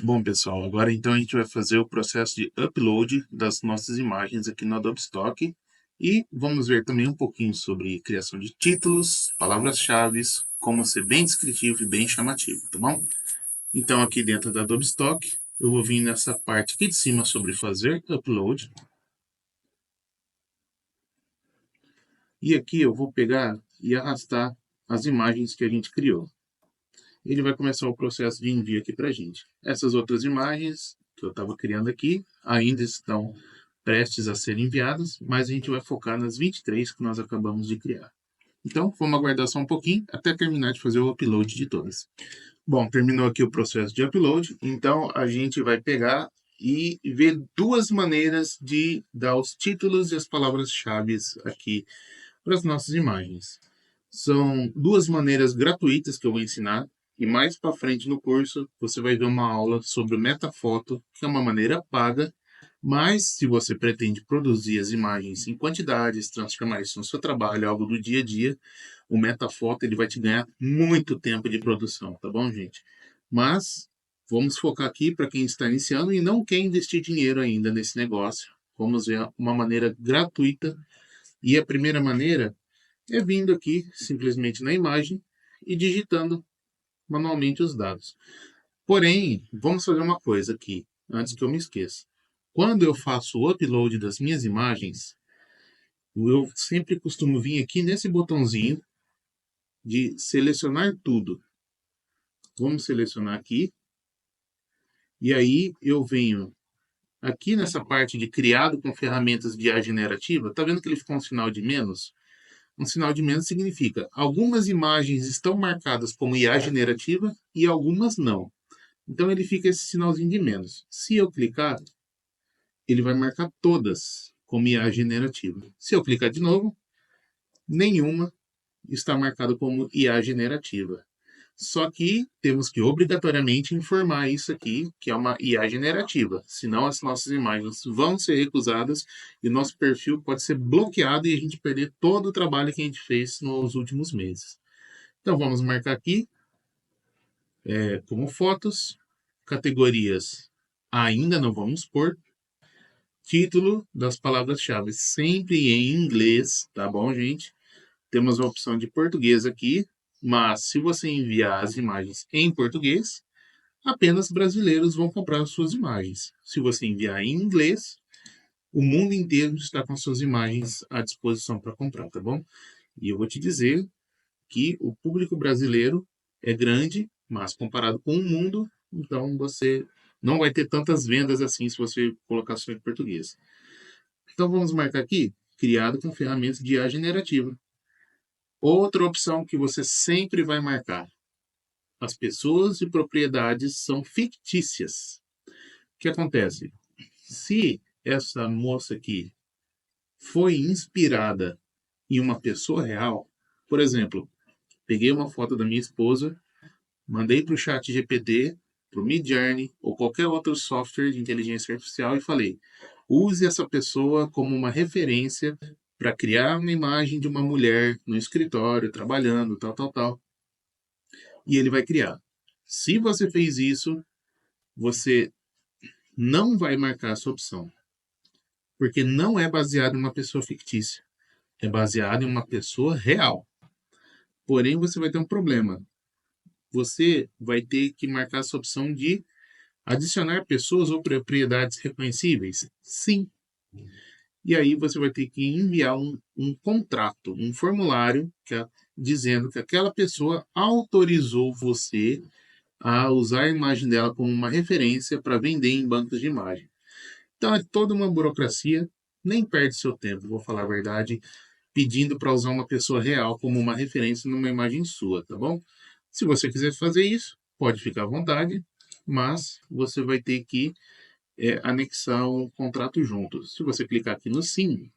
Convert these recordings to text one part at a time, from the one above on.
Bom, pessoal, agora então a gente vai fazer o processo de upload das nossas imagens aqui no Adobe Stock e vamos ver também um pouquinho sobre criação de títulos, palavras-chave, como ser bem descritivo e bem chamativo, tá bom? Então aqui dentro da Adobe Stock, eu vou vir nessa parte aqui de cima sobre fazer upload. E aqui eu vou pegar e arrastar as imagens que a gente criou. Ele vai começar o processo de envio aqui para a gente. Essas outras imagens que eu estava criando aqui ainda estão prestes a ser enviadas, mas a gente vai focar nas 23 que nós acabamos de criar. Então, vamos aguardar só um pouquinho até terminar de fazer o upload de todas. Bom, terminou aqui o processo de upload, então a gente vai pegar e ver duas maneiras de dar os títulos e as palavras-chave aqui para as nossas imagens. São duas maneiras gratuitas que eu vou ensinar, e mais para frente no curso você vai ver uma aula sobre o Metafoto, que é uma maneira paga, mas se você pretende produzir as imagens em quantidades, transformar isso no seu trabalho, algo do dia a dia, o Metafoto ele vai te ganhar muito tempo de produção, tá bom, gente? Mas vamos focar aqui para quem está iniciando e não quer investir dinheiro ainda nesse negócio. Vamos ver uma maneira gratuita. E a primeira maneira é vindo aqui simplesmente na imagem e digitando manualmente os dados. Porém, vamos fazer uma coisa aqui, antes que eu me esqueça. Quando eu faço o upload das minhas imagens, eu sempre costumo vir aqui nesse botãozinho de selecionar tudo. Vamos selecionar aqui. E aí eu venho aqui nessa parte de criado com ferramentas de IA generativa. Está vendo que ele ficou um sinal de menos? Um sinal de menos significa algumas imagens estão marcadas como IA generativa e algumas não. Então ele fica esse sinalzinho de menos. Se eu clicar, ele vai marcar todas como IA generativa. Se eu clicar de novo, nenhuma está marcada como IA generativa. Só que temos que obrigatoriamente informar isso aqui, que é uma IA generativa. Senão as nossas imagens vão ser recusadas e o nosso perfil pode ser bloqueado e a gente perder todo o trabalho que a gente fez nos últimos meses. Então vamos marcar aqui como fotos, categorias ainda não vamos pôr, título das palavras-chave sempre em inglês, tá bom, gente? Temos a opção de português aqui, mas se você enviar as imagens em português, apenas brasileiros vão comprar as suas imagens. Se você enviar em inglês, o mundo inteiro está com suas imagens à disposição para comprar, tá bom? E eu vou te dizer que o público brasileiro é grande, mas comparado com o mundo, então você não vai ter tantas vendas assim se você colocar só em português. Então vamos marcar aqui, criado com ferramentas de IA generativa. Outra opção que você sempre vai marcar. As pessoas e propriedades são fictícias. O que acontece? Se essa moça aqui foi inspirada em uma pessoa real, por exemplo, peguei uma foto da minha esposa, mandei para o chat GPT, para o Midjourney ou qualquer outro software de inteligência artificial e falei, use essa pessoa como uma referência para criar uma imagem de uma mulher no escritório, trabalhando, tal, tal, tal. E ele vai criar. Se você fez isso, você não vai marcar essa opção, porque não é baseado em uma pessoa fictícia, é baseado em uma pessoa real. Porém, você vai ter um problema. Você vai ter que marcar essa opção de adicionar pessoas ou propriedades reconhecíveis? Sim. E aí você vai ter que enviar um contrato, um formulário dizendo que aquela pessoa autorizou você a usar a imagem dela como uma referência para vender em bancos de imagem. Então é toda uma burocracia, nem perde seu tempo, vou falar a verdade, pedindo para usar uma pessoa real como uma referência numa imagem sua, tá bom? Se você quiser fazer isso, pode ficar à vontade, mas você vai ter que anexar um contrato junto. Se você clicar aqui no sim,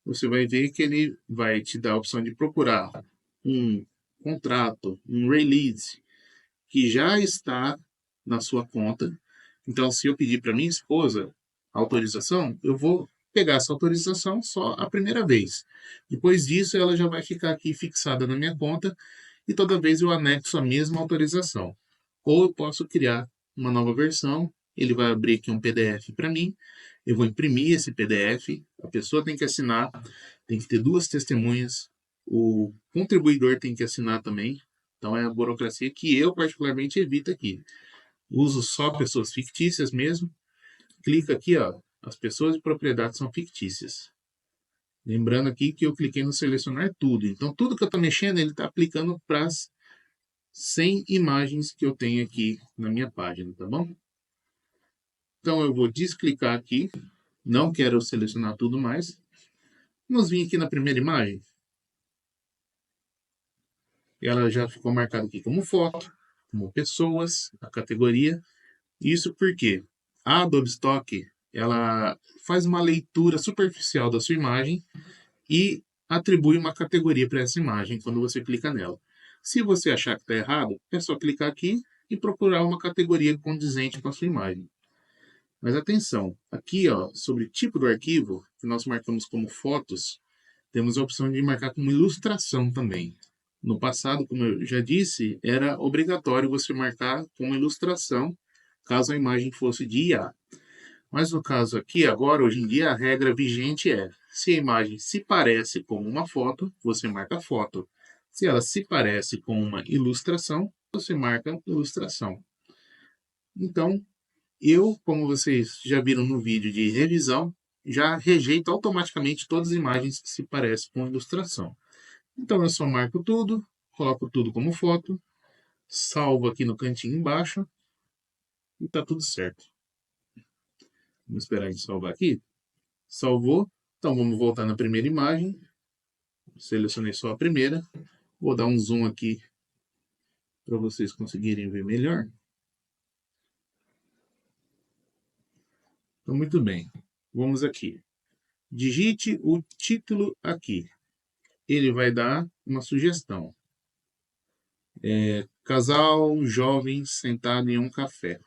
você vai ver que ele vai te dar a opção de procurar um contrato, um release, que já está na sua conta. Então, se eu pedir para minha esposa autorização, eu vou pegar essa autorização só a primeira vez. Depois disso, ela já vai ficar aqui fixada na minha conta e toda vez eu anexo a mesma autorização. Ou eu posso criar uma nova versão, ele vai abrir aqui um PDF para mim, eu vou imprimir esse PDF, a pessoa tem que assinar, tem que ter 2 testemunhas, o contribuidor tem que assinar também, então é a burocracia que eu particularmente evito aqui. Uso só pessoas fictícias mesmo, clica aqui, ó, as pessoas de propriedade são fictícias. Lembrando aqui que eu cliquei no selecionar tudo, então tudo que eu estou mexendo, ele está aplicando para as 100 imagens que eu tenho aqui na minha página, tá bom? Então eu vou desclicar aqui, não quero selecionar tudo mais. Vamos vir aqui na primeira imagem. Ela já ficou marcada aqui como foto, como pessoas, a categoria. Isso porque a Adobe Stock, ela faz uma leitura superficial da sua imagem e atribui uma categoria para essa imagem quando você clica nela. Se você achar que está errado, é só clicar aqui e procurar uma categoria condizente com a sua imagem. Mas atenção, aqui ó, sobre tipo do arquivo, que nós marcamos como fotos, temos a opção de marcar como ilustração também. No passado, como eu já disse, era obrigatório você marcar como ilustração, caso a imagem fosse de IA. Mas no caso aqui, agora, hoje em dia, a regra vigente é, se a imagem se parece com uma foto, você marca foto. Se ela se parece com uma ilustração, você marca ilustração. Então, eu, como vocês já viram no vídeo de revisão, já rejeito automaticamente todas as imagens que se parecem com ilustração. Então eu só marco tudo, coloco tudo como foto, salvo aqui no cantinho embaixo e está tudo certo. Vamos esperar ele salvar aqui. Salvou. Então vamos voltar na primeira imagem. Selecionei só a primeira. Vou dar um zoom aqui para vocês conseguirem ver melhor. Então, muito bem. Vamos aqui. Digite o título aqui. Ele vai dar uma sugestão. Casal jovem sentado em um café.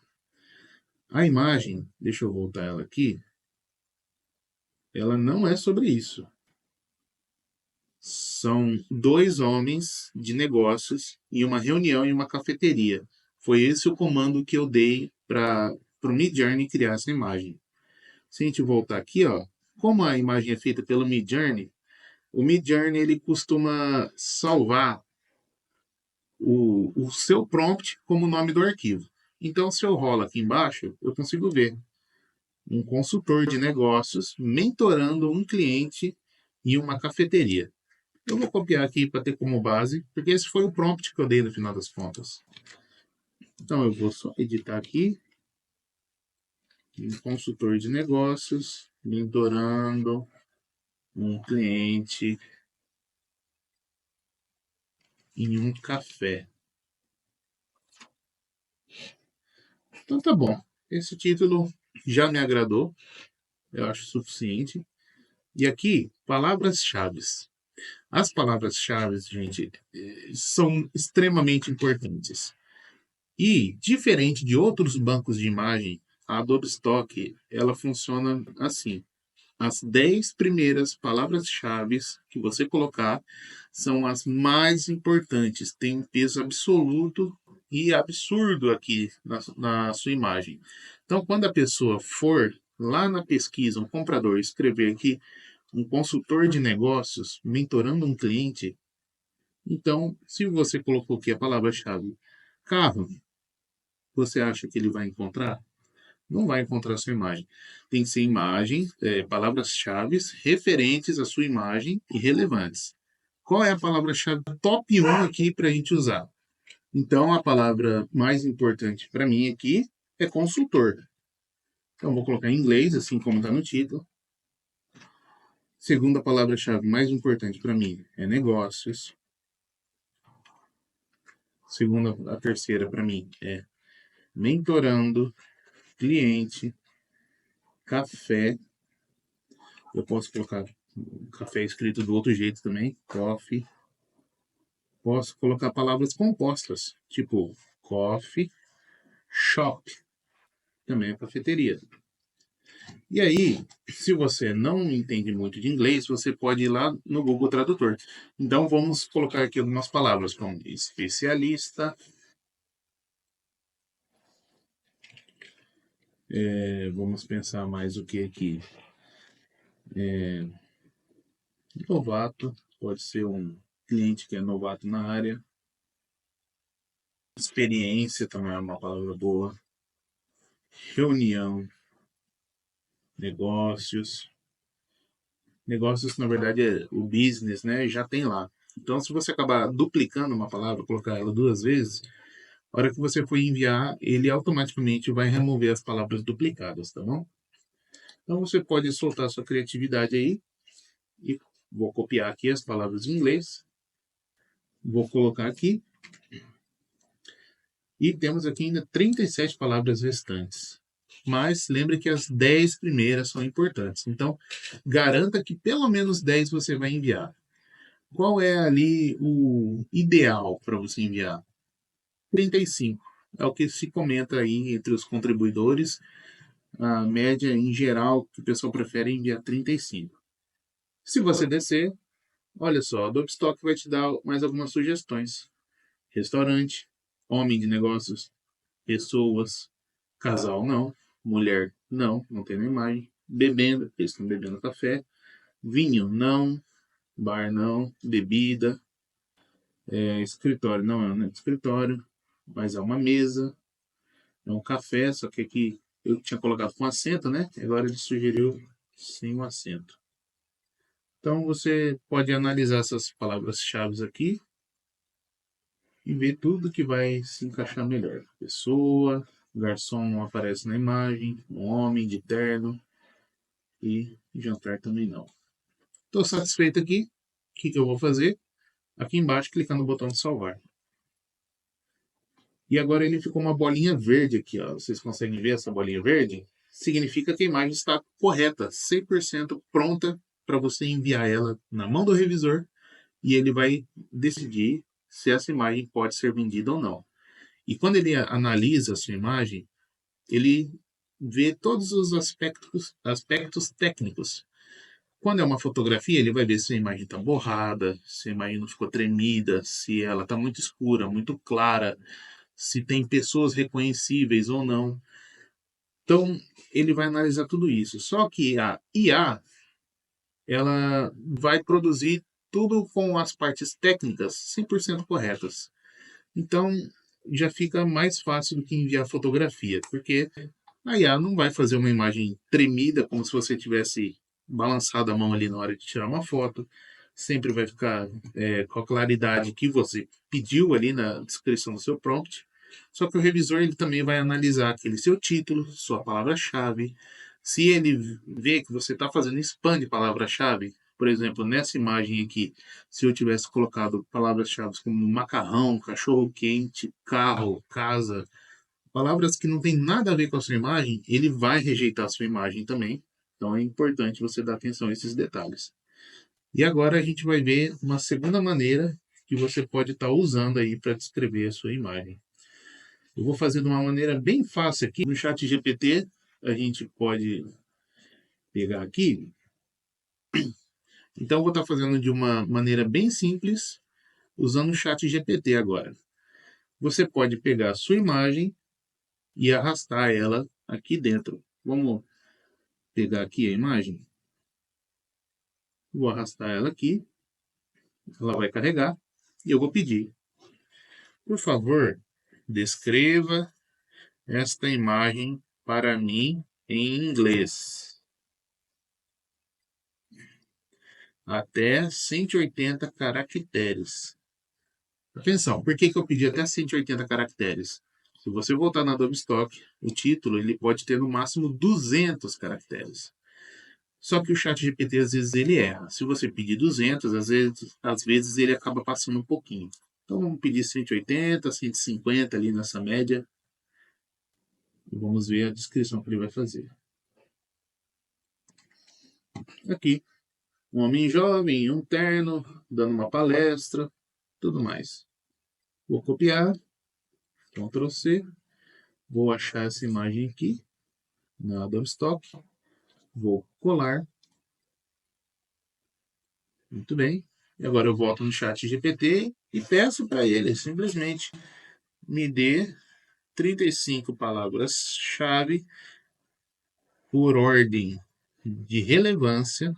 A imagem, deixa eu voltar ela aqui, ela não é sobre isso. São 2 homens de negócios em uma reunião em uma cafeteria. Foi esse o comando que eu dei para o Midjourney criar essa imagem. Se a gente voltar aqui, ó, como a imagem é feita pelo Midjourney, o Midjourney ele costuma salvar o seu prompt como nome do arquivo. Então, se eu rolo aqui embaixo, eu consigo ver um consultor de negócios mentorando um cliente em uma cafeteria. Eu vou copiar aqui para ter como base, porque esse foi o prompt que eu dei no final das contas. Então, eu vou só editar aqui. Um consultor de negócios mentorando um cliente em um café. Então tá bom. Esse título já me agradou. Eu acho suficiente. E aqui, palavras-chave. As palavras-chave, gente, são extremamente importantes. E, diferente de outros bancos de imagem, a Adobe Stock, ela funciona assim. As 10 primeiras palavras-chave que você colocar são as mais importantes. Tem um peso absoluto e absurdo aqui na sua imagem. Então, quando a pessoa for lá na pesquisa, um comprador, escrever aqui um consultor de negócios mentorando um cliente, então, se você colocou aqui a palavra-chave carro, você acha que ele vai encontrar? Não vai encontrar a sua imagem. Tem que ser imagem, palavras-chave referentes à sua imagem e relevantes. Qual é a palavra-chave top 1 aqui para a gente usar? Então, a palavra mais importante para mim aqui é consultor. Então, vou colocar em inglês, assim como está no título. Segunda palavra-chave mais importante para mim é negócios. A terceira para mim é mentorando, cliente, café. Eu posso colocar café escrito do outro jeito também, coffee. Posso colocar palavras compostas, tipo coffee, shop, também é cafeteria. E aí, se você não entende muito de inglês, você pode ir lá no Google Tradutor. Então, vamos colocar aqui algumas palavras como especialista, Vamos pensar mais o que aqui. Novato, pode ser um cliente que é novato na área. Experiência também é uma palavra boa. Reunião, negócios. Negócios, na verdade, é o business, né? Já tem lá. Então, se você acabar duplicando uma palavra, colocar ela duas vezes, a hora que você for enviar, ele automaticamente vai remover as palavras duplicadas, tá bom? Então, você pode soltar sua criatividade aí. E vou copiar aqui as palavras em inglês. Vou colocar aqui. E temos aqui ainda 37 palavras restantes. Mas lembre que as 10 primeiras são importantes. Então, garanta que pelo menos 10 você vai enviar. Qual é ali o ideal para você enviar? 35. É o que se comenta aí entre os contribuidores. A média em geral que o pessoal prefere é enviar 35. Se você descer, olha só, a Dopstock vai te dar mais algumas sugestões. Restaurante, homem de negócios, pessoas, casal não, mulher não, não tem na imagem, bebendo, eles estão bebendo café, vinho não, bar não, bebida, escritório não é um escritório, mas é uma mesa, é um café, só que aqui eu tinha colocado com assento, né? Agora ele sugeriu sem o assento. Então você pode analisar essas palavras-chave aqui e ver tudo que vai se encaixar melhor. Pessoa, garçom não aparece na imagem, um homem de terno e jantar também não. Estou satisfeito aqui. O que eu vou fazer? Aqui embaixo, clicar no botão de salvar. E agora ele ficou uma bolinha verde aqui, ó. Vocês conseguem ver essa bolinha verde? Significa que a imagem está correta, 100% pronta para você enviar ela na mão do revisor e ele vai decidir se essa imagem pode ser vendida ou não. E quando ele analisa a sua imagem, ele vê todos os aspectos técnicos. Quando é uma fotografia, ele vai ver se a imagem está borrada, se a imagem não ficou tremida, se ela está muito escura, muito clara, se tem pessoas reconhecíveis ou não. Então, ele vai analisar tudo isso. Só que a IA, ela vai produzir tudo com as partes técnicas 100% corretas. Então, já fica mais fácil do que enviar fotografia, porque a IA não vai fazer uma imagem tremida, como se você tivesse balançado a mão ali na hora de tirar uma foto. Sempre vai ficar com a claridade que você pediu ali na descrição do seu prompt. Só que o revisor ele também vai analisar aquele seu título, sua palavra-chave. Se ele vê que você está fazendo spam de palavra-chave, por exemplo, nessa imagem aqui, se eu tivesse colocado palavras-chave como macarrão, cachorro-quente, carro, casa, palavras que não tem nada a ver com a sua imagem, ele vai rejeitar a sua imagem também. Então é importante você dar atenção a esses detalhes. E agora a gente vai ver uma segunda maneira que você pode estar usando aí para descrever a sua imagem. Eu vou fazer de uma maneira bem fácil aqui. No chat GPT, a gente pode pegar aqui. Então, eu vou estar fazendo de uma maneira bem simples, usando o chat GPT agora. Você pode pegar a sua imagem e arrastar ela aqui dentro. Vamos pegar aqui a imagem. Vou arrastar ela aqui. Ela vai carregar. E eu vou pedir. Por favor, descreva esta imagem para mim em inglês. Até 180 caracteres. Atenção, por que eu pedi até 180 caracteres? Se você voltar na Adobe Stock, o título ele pode ter no máximo 200 caracteres. Só que o chat GPT às vezes ele erra. Se você pedir 200, às vezes ele acaba passando um pouquinho. Então vamos pedir 180, 150 ali nessa média. E vamos ver a descrição que ele vai fazer. Aqui, um homem jovem, um terno, dando uma palestra, tudo mais. Vou copiar, Ctrl C, vou achar essa imagem aqui na Adobe Stock, vou colar. Muito bem. E agora eu volto no chat GPT e peço para ele simplesmente me dê 35 palavras-chave por ordem de relevância.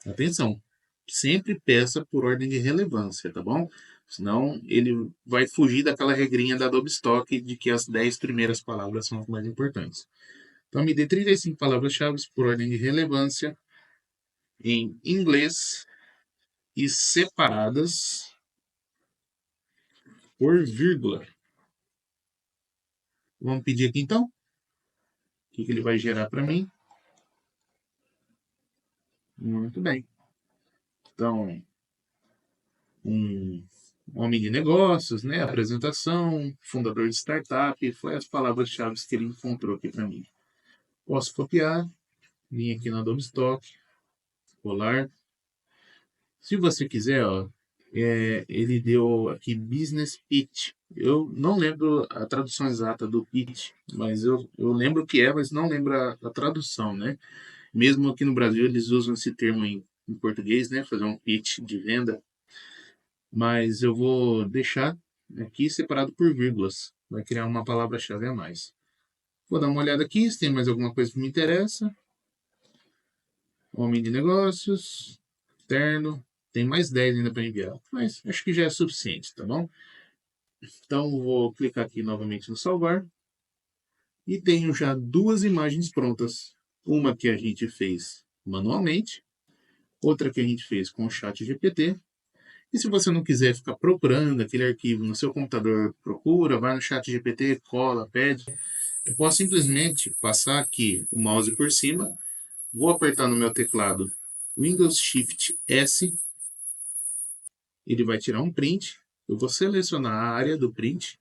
Atenção, sempre peça por ordem de relevância, tá bom? Senão ele vai fugir daquela regrinha da Adobe Stock de que as 10 primeiras palavras são as mais importantes. Então me dê 35 palavras-chave por ordem de relevância em inglês e separadas por vírgula. Vamos pedir aqui então? O que ele vai gerar para mim? Muito bem. Então, um homem de negócios, né? Apresentação, fundador de startup, foi as palavras-chave que ele encontrou aqui para mim. Posso copiar, vir aqui na Adobe Stock, colar. Se você quiser, ó, ele deu aqui Business Pitch. Eu não lembro a tradução exata do pitch, mas eu lembro o que é, mas não lembro a tradução, né? Mesmo aqui no Brasil eles usam esse termo em português, né? Fazer um pitch de venda. Mas eu vou deixar aqui separado por vírgulas. Vai criar uma palavra-chave a mais. Vou dar uma olhada aqui se tem mais alguma coisa que me interessa. Homem de negócios, terno. Tem mais 10 ainda para enviar, mas acho que já é suficiente, tá bom? Então vou clicar aqui novamente no salvar. E tenho já duas imagens prontas. Uma que a gente fez manualmente, outra que a gente fez com o chat GPT. E se você não quiser ficar procurando aquele arquivo no seu computador, procura, vai no chat GPT, cola, pede. Eu posso simplesmente passar aqui o mouse por cima, vou apertar no meu teclado Windows Shift S, ele vai tirar um print, eu vou selecionar a área do print.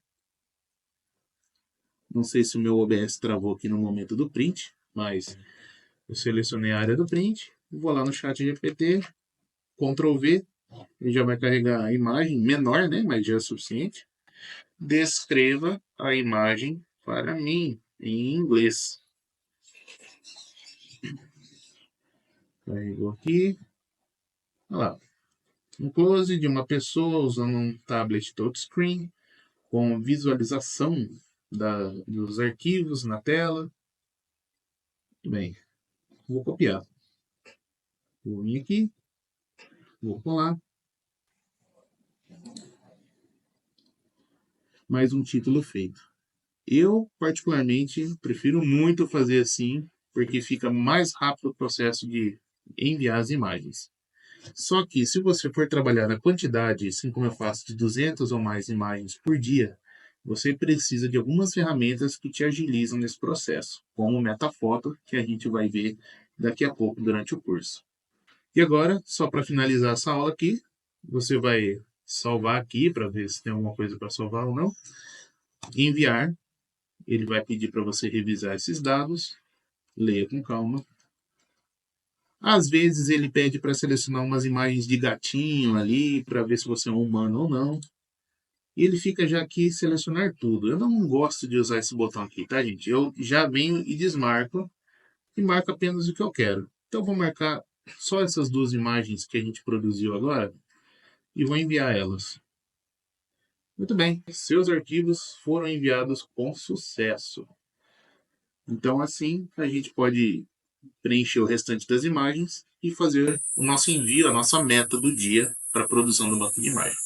Não sei se o meu OBS travou aqui no momento do print, mas eu selecionei a área do print, vou lá no chat GPT, Ctrl V, ele já vai carregar a imagem menor, né, mas já é suficiente. Descreva a imagem para mim em inglês. Carregou aqui. Olha lá. Um close de uma pessoa usando um tablet touchscreen com visualização dos arquivos na tela. Muito bem. Vou copiar. Vou vir aqui. Vou colar. Mais um título feito. Eu, particularmente, prefiro muito fazer assim, porque fica mais rápido o processo de enviar as imagens. Só que, se você for trabalhar na quantidade, assim como eu faço, de 200 ou mais imagens por dia, você precisa de algumas ferramentas que te agilizam nesse processo, como o Metafoto, que a gente vai ver daqui a pouco durante o curso. E agora, só para finalizar essa aula aqui, você vai salvar aqui para ver se tem alguma coisa para salvar ou não. Enviar. Ele vai pedir para você revisar esses dados, leia com calma. Às vezes ele pede para selecionar umas imagens de gatinho ali, para ver se você é um humano ou não. E ele fica já aqui selecionar tudo. Eu não gosto de usar esse botão aqui, tá, gente? Eu já venho e desmarco e marco apenas o que eu quero. Então eu vou marcar só essas duas imagens que a gente produziu agora e vou enviar elas. Muito bem, seus arquivos foram enviados com sucesso. Então assim a gente pode preencher o restante das imagens e fazer o nosso envio, a nossa meta do dia para a produção do banco de imagem.